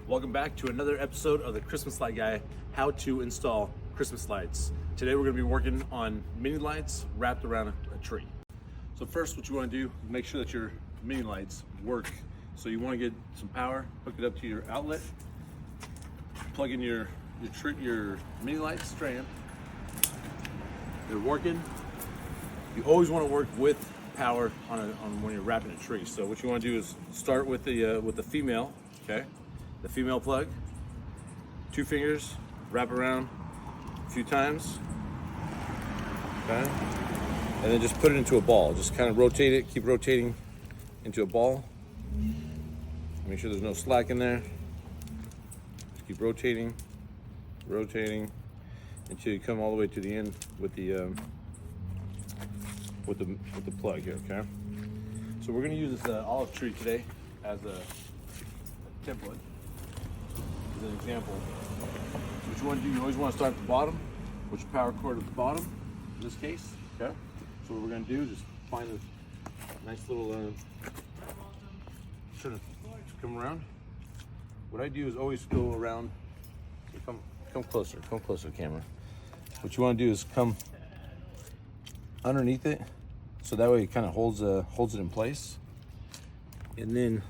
Welcome back to another episode of the Christmas Light Guy, how to install Christmas lights. Today we're going to be working on mini lights wrapped around a tree. So first what you want to do is make sure that your mini lights work. So you want to get some power, hook it up to your outlet, plug in your mini light strand. They're working. You always want to work with power on when you're wrapping a tree. So what you want to do is start with the female, okay? The female plug, 2 fingers, wrap around a few times, okay? And then just put it into a ball. Just kind of rotate it, keep rotating into a ball. Make sure there's no slack in there. Just keep rotating until you come all the way to the end with the plug here, okay? So we're gonna use this olive tree today as a template. As an example, what you want to do, you always want to start at the bottom, put your power cord at the bottom, in this case, okay? So what we're going to do is just find a nice little, sort of come around. What I do is always go around, come closer, camera. What you want to do is come underneath it, so that way it kind of holds it in place. And then,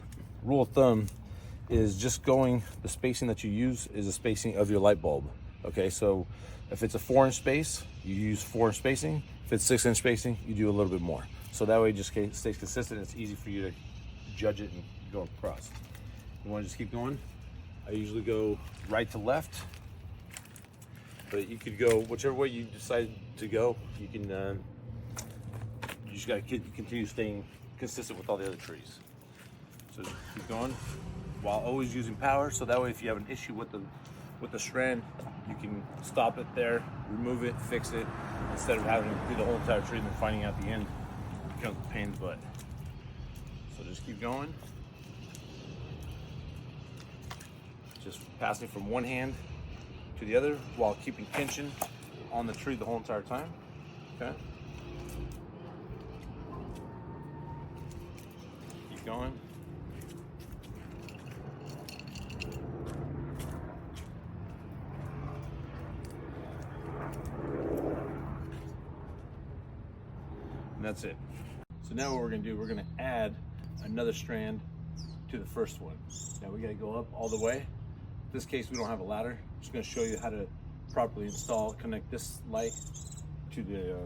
rule of thumb, is just the spacing that you use is the spacing of your light bulb. Okay, so if it's a 4-inch space, you use 4-inch spacing. If it's 6-inch spacing, you do a little bit more. So that way it just stays consistent. It's easy for you to judge it and go across. You want to just keep going. I usually go right to left, but you could go whichever way you decide to go. You can. You just got to continue staying consistent with all the other trees. So just keep going, while always using power, so that way if you have an issue with the strand, you can stop it there, remove it, fix it, instead of having to do the whole entire tree and then finding out the end becomes a pain in the butt. So just keep going. Just passing from one hand to the other while keeping tension on the tree the whole entire time, okay? Keep going. And that's it. So now what we're gonna do, we're gonna add another strand to the first one. Now we gotta go up all the way. In this case, we don't have a ladder. I'm just gonna show you how to properly connect this light to the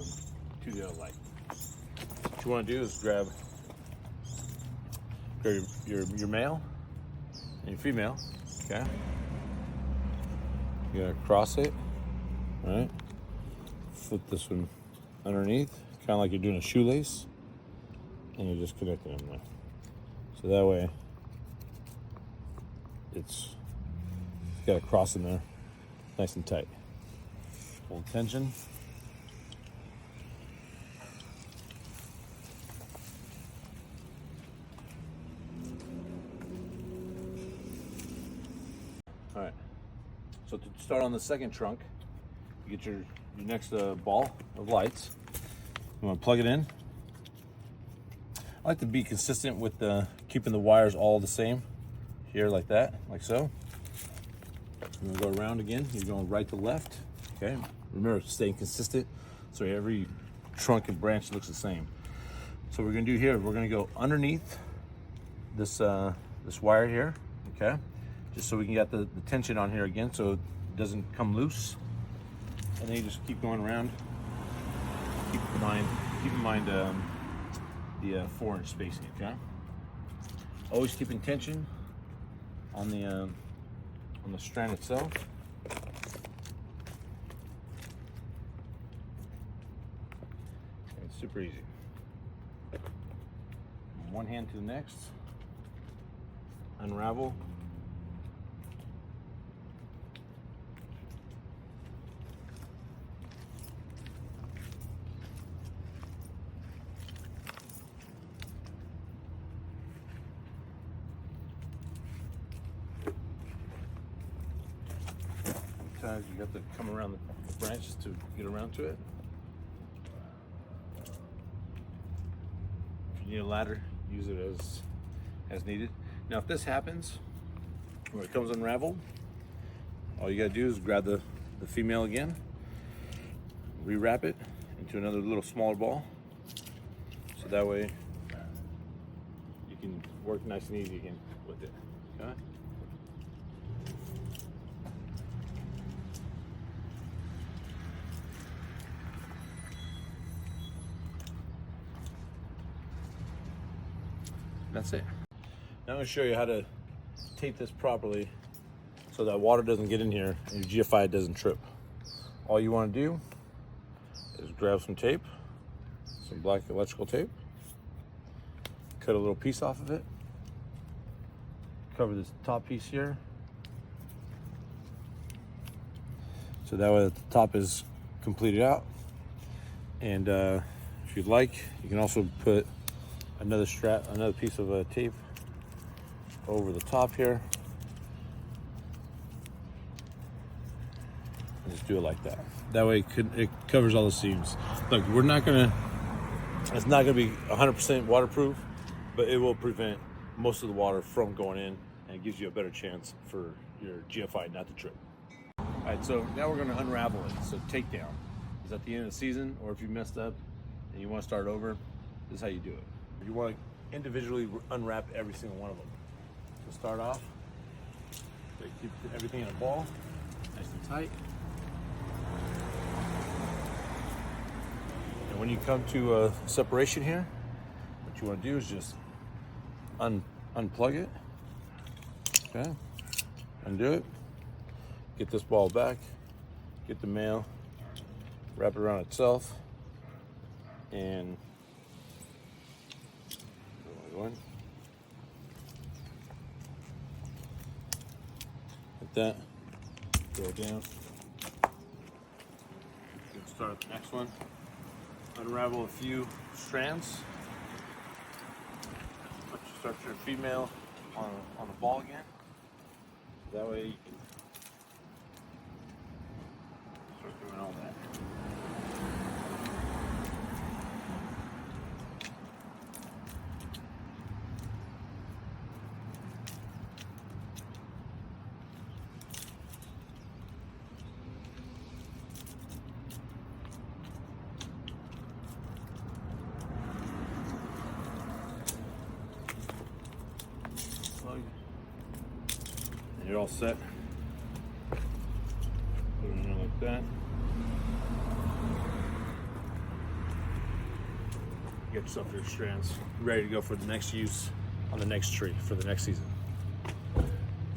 other light. What you wanna do is grab your male and your female, okay? You're gonna cross it, all right? Flip this one underneath, kind of like you're doing a shoelace, and you're just connecting them there. So that way, it's got a cross in there, nice and tight. Hold tension. All right. So to start on the second trunk, you get your next ball of lights. You want to plug it in. I like to be consistent with keeping the wires all the same here, like that, like so. I'm gonna go around again. You're going right to left. Okay. Remember, staying consistent so every trunk and branch looks the same. So what we're gonna do here, we're gonna go underneath this wire here. Okay. Just so we can get the tension on here again, so it doesn't come loose. And then you just keep going around. Keep in mind the 4-inch spacing, okay? Always keeping tension on the strand itself. It's super easy. From one hand to the next, unravel. Sometimes you have to come around the branches to get around to it. If you need a ladder, use it as needed. Now if this happens, When it comes unraveled, all you gotta do is grab the female again, rewrap it into another little smaller ball, so that way you can work nice and easy again with it. Okay. That's it. Now I'm going to show you how to tape this properly so that water doesn't get in here and your GFI doesn't trip. All you want to do is grab some tape, some black electrical tape, cut a little piece off of it, cover this top piece here, so that way the top is completed out. And if you'd like, you can also put another piece of tape over the top here. And just do it like that. That way it covers all the seams. Look, it's not gonna be 100% waterproof, but it will prevent most of the water from going in, and it gives you a better chance for your GFI not to trip. All right, so now we're gonna unravel it. So takedown is at the end of the season, or if you messed up and you wanna start over, this is how you do it. You want to individually unwrap every single one of them. So start off, so you keep everything in a ball, nice and tight. And when you come to separation here, what you want to do is just unplug it, okay? Undo it, get this ball back, get the male, wrap it around itself, and one. Like that. Go down. Start the next one. Unravel a few strands. Start your female on the ball again. That way you can start doing all that. And you're all set. Put it in there like that. Get yourself your strands ready to go for the next use on the next tree for the next season.